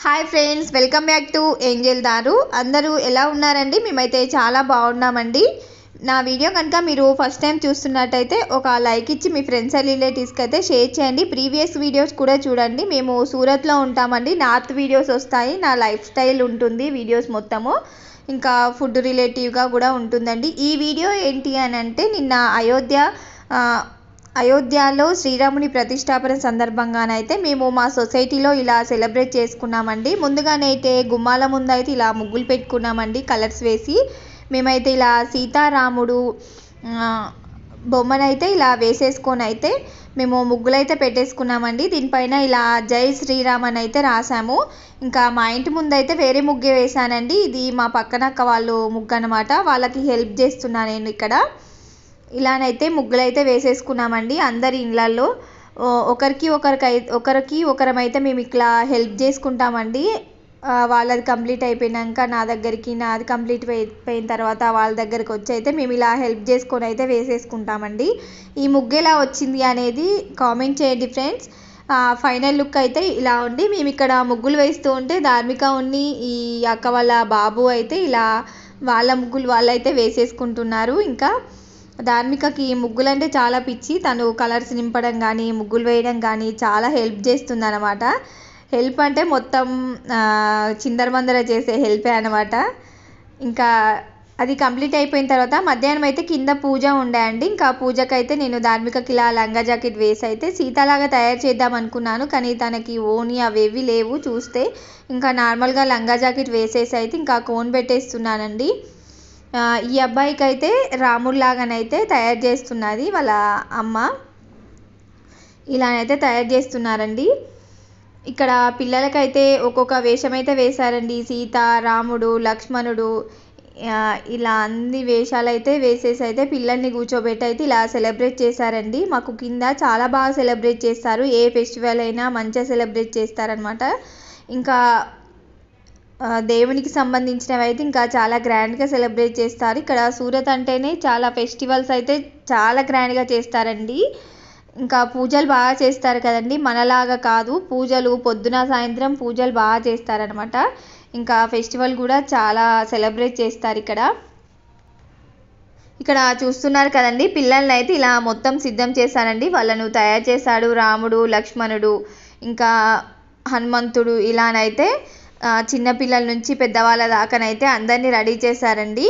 Hi friends, welcome back to Angel దారు. అందరూ ఎలా ఉన్నారండి? మేమైతే చాలా బాగున్నామండి. నా వీడియో కనుక మీరు ఫస్ట్ టైం చూస్తున్నట్టయితే ఒక లైక్ ఇచ్చి మీ ఫ్రెండ్స్ అండ్ రిలేటివ్స్కి అయితే షేర్ చేయండి. ప్రీవియస్ వీడియోస్ కూడా చూడండి. మేము సూరత్లో ఉంటామండి. నార్త్ వీడియోస్ వస్తాయి, నా లైఫ్ స్టైల్ ఉంటుంది వీడియోస్ మొత్తము, ఇంకా ఫుడ్ రిలేటివ్గా కూడా ఉంటుందండి. ఈ వీడియో ఏంటి అని అంటే, నిన్న అయోధ్యలో శ్రీరాముని ప్రతిష్టాపన సందర్భంగానైతే మేము మా సొసైటీలో ఇలా సెలబ్రేట్ చేసుకున్నామండి. ముందుగానైతే గుమ్మాల ముందు అయితే ఇలా ముగ్గులు పెట్టుకున్నామండి, కలర్స్ వేసి. మేమైతే ఇలా సీతారాముడు బొమ్మనైతే ఇలా వేసేసుకొని అయితే మేము ముగ్గులైతే పెట్టేసుకున్నామండి. దీనిపైన ఇలా జై శ్రీరామ్ అని అయితే రాసాము. ఇంకా మా ఇంటి ముందు అయితే వేరే ముగ్గే వేశానండి. ఇది మా పక్కనక్క వాళ్ళు ముగ్గు అనమాట, వాళ్ళకి హెల్ప్ చేస్తున్నా నేను ఇక్కడ. ఇలానైతే ముగ్గులైతే వేసేసుకున్నామండి అందరి ఇళ్ళల్లో. ఒకరికి ఒకరమైతే మేము ఇట్లా హెల్ప్ చేసుకుంటామండి. వాళ్ళది కంప్లీట్ అయిపోయినాక నా దగ్గరికి, నాది కంప్లీట్ అయిపోయిన తర్వాత వాళ్ళ దగ్గరికి వచ్చి అయితే మేము ఇలా హెల్ప్ చేసుకొని అయితే వేసేసుకుంటామండి. ఈ ముగ్గు ఎలా వచ్చింది అనేది కామెంట్ చేయండి ఫ్రెండ్స్. ఫైనల్ లుక్ అయితే ఇలా ఉండి, మేము ఇక్కడ ముగ్గులు వేస్తూ ఉంటే ధార్మిక ఉన్ని ఈ అక్క వాళ్ళ బాబు అయితే ఇలా వాళ్ళ ముగ్గులు వాళ్ళైతే వేసేసుకుంటున్నారు. ఇంకా ధార్మికకి ముగ్గులు అంటే చాలా పిచ్చి. తను కలర్స్ నింపడం కానీ ముగ్గులు వేయడం కానీ చాలా హెల్ప్ చేస్తుంది అనమాట. హెల్ప్ అంటే మొత్తం చిందరమందర చేసే హెల్పే అనమాట. ఇంకా అది కంప్లీట్ అయిపోయిన తర్వాత మధ్యాహ్నం అయితే కింద పూజ ఉండే అండి. ఇంకా పూజకైతే నేను ధార్మికకి ఇలా లంగా జాకెట్ వేసి అయితే సీతాలాగా తయారు చేద్దాం అనుకున్నాను, కానీ తనకి ఓని అవేవి లేవు చూస్తే. ఇంకా నార్మల్గా లంగా జాకెట్ వేసేసి అయితే ఇంకా కోన్ పెట్టేస్తున్నానండి. ఈ అబ్బాయికి అయితే రాముడిలాగానైతే తయారు చేస్తున్నది వాళ్ళ అమ్మ. ఇలానైతే తయారు చేస్తున్నారండి. ఇక్కడ పిల్లలకైతే ఒక్కొక్క వేషం అయితే వేశారండి. సీత, రాముడు, లక్ష్మణుడు, ఇలా అన్ని వేషాలు అయితే వేసేసి అయితే పిల్లల్ని కూర్చోబెట్టి అయితే ఇలా సెలబ్రేట్ చేశారండి. మాకు కింద చాలా బాగా సెలబ్రేట్ చేస్తారు. ఏ ఫెస్టివల్ అయినా మంచిగా సెలబ్రేట్ చేస్తారనమాట. ఇంకా దేవునికి సంబంధించినవి అయితే ఇంకా చాలా గ్రాండ్గా సెలబ్రేట్ చేస్తారు. ఇక్కడ సూరత్ అంటేనే చాలా ఫెస్టివల్స్ అయితే చాలా గ్రాండ్గా చేస్తారండి. ఇంకా పూజలు బాగా చేస్తారు కదండి, మనలాగా కాదు. పూజలు పొద్దున సాయంత్రం పూజలు బాగా చేస్తారనమాట. ఇంకా ఫెస్టివల్ కూడా చాలా సెలబ్రేట్ చేస్తారు ఇక్కడ. ఇక్కడ చూస్తున్నారు కదండి, పిల్లల్ని అయితే ఇలా మొత్తం సిద్ధం చేశారండి. వాళ్ళను తయారు చేశాడు రాముడు, లక్ష్మణుడు, ఇంకా హనుమంతుడు. ఇలానైతే చిన్నపిల్లల నుంచి పెద్దవాళ్ళ దాకానైతే అందరినీ రెడీ చేశారండి.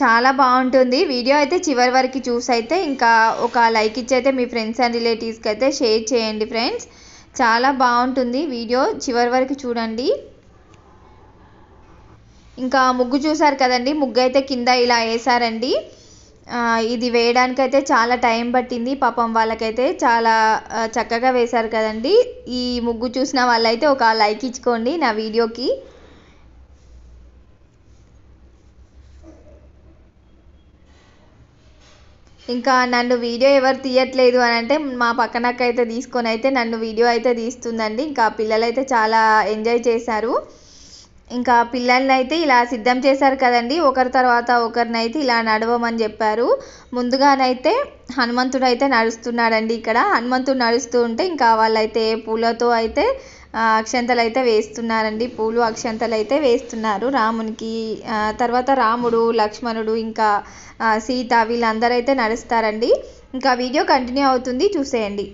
చాలా బాగుంటుంది. వీడియో అయితే చివరి వరకు చూసి అయితే ఇంకా ఒక లైక్ ఇచ్చి అయితే మీ ఫ్రెండ్స్ అండ్ రిలేటివ్స్కి అయితే షేర్ చేయండి ఫ్రెండ్స్. చాలా బాగుంటుంది వీడియో, చివరి వరకు చూడండి. ఇంకా ముగ్గు చూసారు కదండి, ముగ్గు అయితే కింద ఇలా వేసారండి. ఇది వేయడానికైతే చాలా టైం పట్టింది. పాపం వాళ్ళకైతే చాలా చక్కగా వేశారు కదండి. ఈ ముగ్గు చూసిన వాళ్ళైతే ఒక లైక్ ఇచ్చుకోండి నా వీడియోకి. ఇంకా నన్ను వీడియో ఎవరు తీయట్లేదు అని అంటే మా పక్కనకైతే తీసుకొని అయితే నన్ను వీడియో అయితే తీస్తుందండి. ఇంకా పిల్లలైతే చాలా ఎంజాయ్ చేశారు. ఇంకా పిల్లల్ని అయితే ఇలా సిద్ధం చేశారు కదండి, ఒకరి తర్వాత ఒకరినైతే ఇలా నడవమని చెప్పారు. ముందుగానైతే హనుమంతుడు అయితే నడుస్తున్నాడండి. ఇక్కడ హనుమంతుడు నడుస్తూ ఉంటే ఇంకా వాళ్ళైతే పూలతో అయితే అక్షంతలు అయితే వేస్తున్నారండి. పూలు అక్షంతలు అయితే వేస్తున్నారు రామునికి. తర్వాత రాముడు, లక్ష్మణుడు, ఇంకా సీత వీళ్ళందరూ అయితే నడుస్తారండి. ఇంకా వీడియో కంటిన్యూ అవుతుంది, చూసేయండి.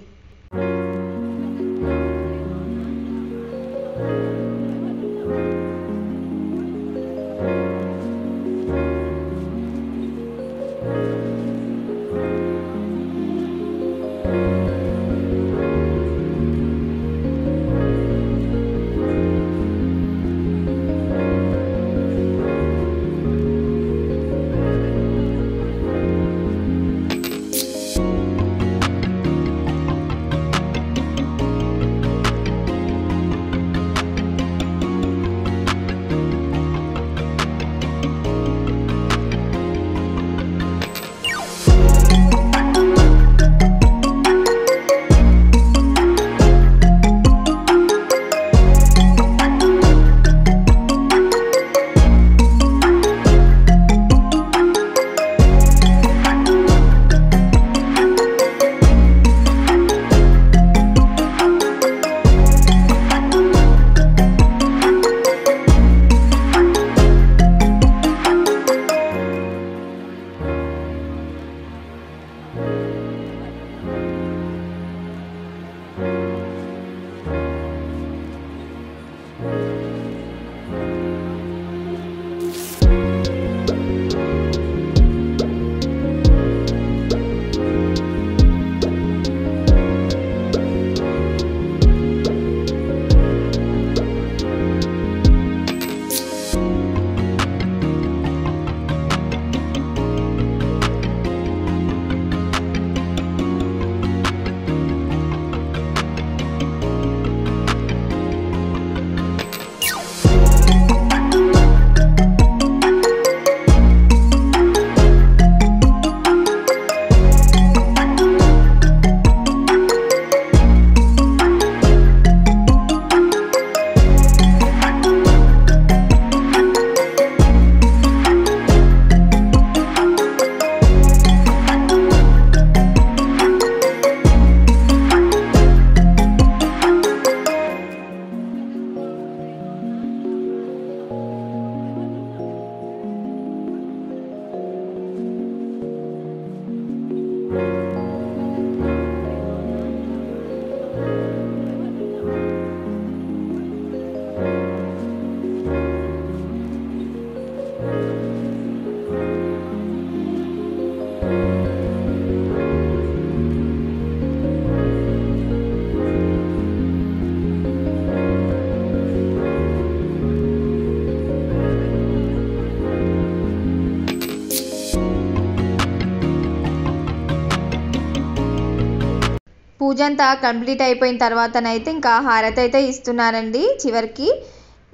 పూజ అంతా కంప్లీట్ అయిపోయిన తర్వాతనైతే ఇంకా హారతి అయితే ఇస్తున్నారండి చివరికి.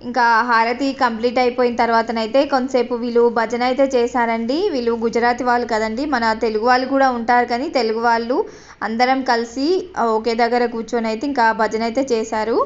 ఇంకా హారతి కంప్లీట్ అయిపోయిన తర్వాతనైతే కొంతసేపు వీళ్ళు భజన అయితే చేశారండి. వీళ్ళు గుజరాతీ వాళ్ళు కదండి, మన తెలుగు వాళ్ళు కూడా ఉంటారు కానీ తెలుగు వాళ్ళు అందరం కలిసి ఒకే దగ్గర కూర్చొని అయితే ఇంకా భజన అయితే చేశారు.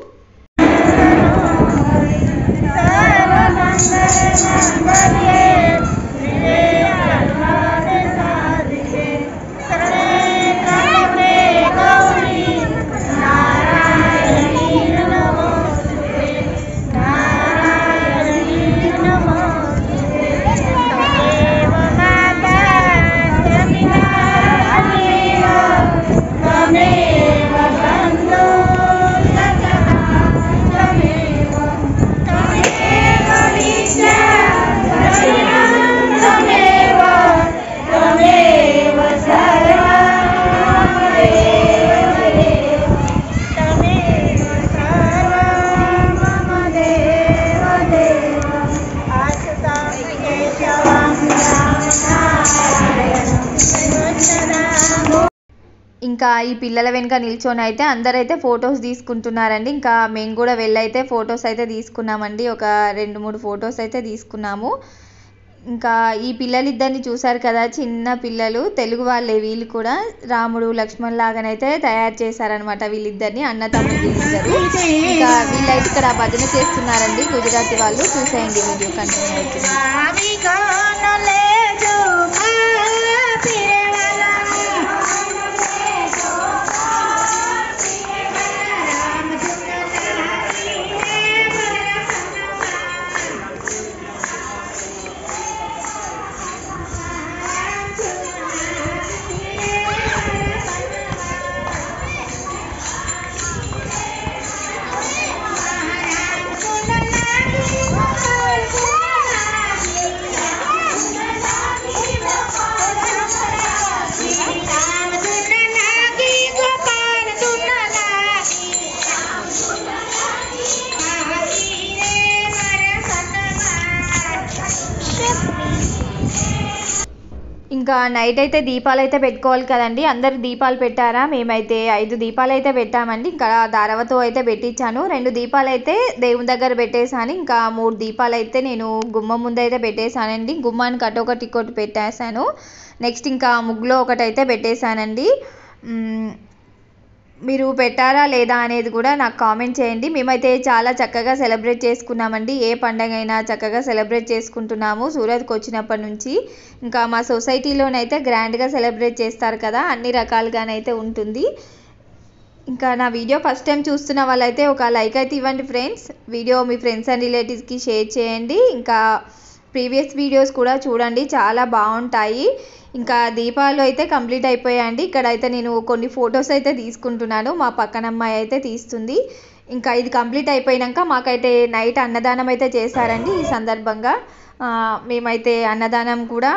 ఇంకా ఈ పిల్లల వెనుక నిల్చొని అయితే అందరైతే ఫొటోస్ తీసుకుంటున్నారండి. ఇంకా మేము కూడా వెళ్ళైతే ఫొటోస్ అయితే తీసుకున్నామండి. ఒక 2-3 ఫొటోస్ అయితే తీసుకున్నాము. ఇంకా ఈ పిల్లలిద్దరిని చూసారు కదా, చిన్న పిల్లలు, తెలుగు వాళ్ళే వీళ్ళు కూడా. రాముడు లక్ష్మణ్ లాగానైతే తయారు చేశారనమాట వీళ్ళిద్దరిని, అన్న తమ్ముడు వీళ్ళిద్దరు. ఇంకా వీళ్ళైతే ఇక్కడ భజన చేస్తున్నారండి గుజరాతీ వాళ్ళు. చూసేయండి, వీడియో కంటిన్యూ అవుతుంది. ఇంకా నైట్ అయితే దీపాలు అయితే పెట్టుకోవాలి కదండి, అందరు దీపాలు పెట్టారా? మేమైతే 5 దీపాలు అయితే పెట్టామండి. ఇంకా దారవతో అయితే పెట్టించాను. 2 దీపాలు అయితే దేవుని దగ్గర పెట్టేశాను. ఇంకా 3 దీపాలు అయితే నేను గుమ్మం ముందు అయితే పెట్టేశానండి. గుమ్మానికి ఒకటి పెట్టేశాను. నెక్స్ట్ ఇంకా ముగ్గులో ఒకటైతే పెట్టేశానండి. మీరు పెట్టారా లేదా అనేది కూడా నాకు కామెంట్ చేయండి. మేమైతే చాలా చక్కగా సెలబ్రేట్ చేసుకున్నామండి. ఏ పండగ అయినా చక్కగా సెలబ్రేట్ చేసుకుంటున్నాము సూరత్కి వచ్చినప్పటి నుంచి. ఇంకా మా సొసైటీలోనైతే గ్రాండ్గా సెలబ్రేట్ చేస్తారు కదా, అన్ని రకాలుగానైతే ఉంటుంది. ఇంకా నా వీడియో ఫస్ట్ టైం చూస్తున్న వాళ్ళైతే ఒక లైక్ అయితే ఇవ్వండి friends. Video me friends and రిలేటివ్స్కి షేర్ చేయండి. ఇంకా ప్రీవియస్ వీడియోస్ కూడా చూడండి, చాలా బాగుంటాయి. ఇంకా దీపాలు అయితే కంప్లీట్ అయిపోయాయండి. ఇక్కడైతే నేను కొన్ని ఫొటోస్ అయితే తీసుకుంటున్నాను, మా పక్కన అమ్మాయి అయితే తీస్తుంది. ఇంకా ఇది కంప్లీట్ అయిపోయాక మాకైతే నైట్ అన్నదానం అయితే చేశారండి. ఈ సందర్భంగా మేమైతే అన్నదానం కూడా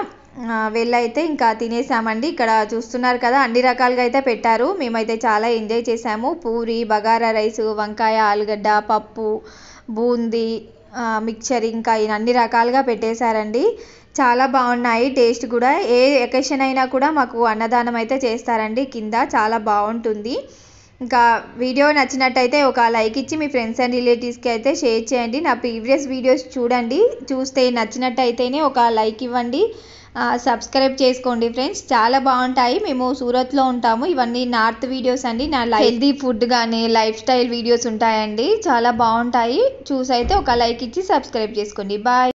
వెళ్ళైతే ఇంకా తినేసామండి. ఇక్కడ చూస్తున్నారు కదా, అన్ని రకాలుగా అయితే పెట్టారు. మేమైతే చాలా ఎంజాయ్ చేసాము. పూరి, బగారా రైస్, వంకాయ, ఆలుగడ్డ, పప్పు, బూందీ, మిక్చర్, ఇంకా అన్ని రకాలుగా పెట్టేశారండి. చాలా బాగున్నాయి, టేస్ట్ కూడా. ఏ ఎకేషన్ అయినా కూడా మాకు అన్నదానం అయితే చేస్తారండి కింద, చాలా బాగుంటుంది. ఇంకా వీడియో నచ్చినట్టయితే ఒక లైక్ ఇచ్చి మీ ఫ్రెండ్స్ అండ్ రిలేటివ్స్కి అయితే షేర్ చేయండి. నా ప్రీవియస్ వీడియోస్ చూడండి, చూస్తే నచ్చినట్టయితేనే ఒక లైక్ ఇవ్వండి. సబ్స్క్రైబ్ చేసుకోండి ఫ్రెండ్స్, చాలా బాగుంటాయి. మేము సూరత్లో ఉంటాము. ఇవన్నీ నార్త్ వీడియోస్ అండి. నా హెల్దీ ఫుడ్ కానీ లైఫ్ స్టైల్ వీడియోస్ ఉంటాయండి, చాలా బాగుంటాయి. చూసైతే ఒక లైక్ ఇచ్చి సబ్స్క్రైబ్ చేసుకోండి. బాయ్.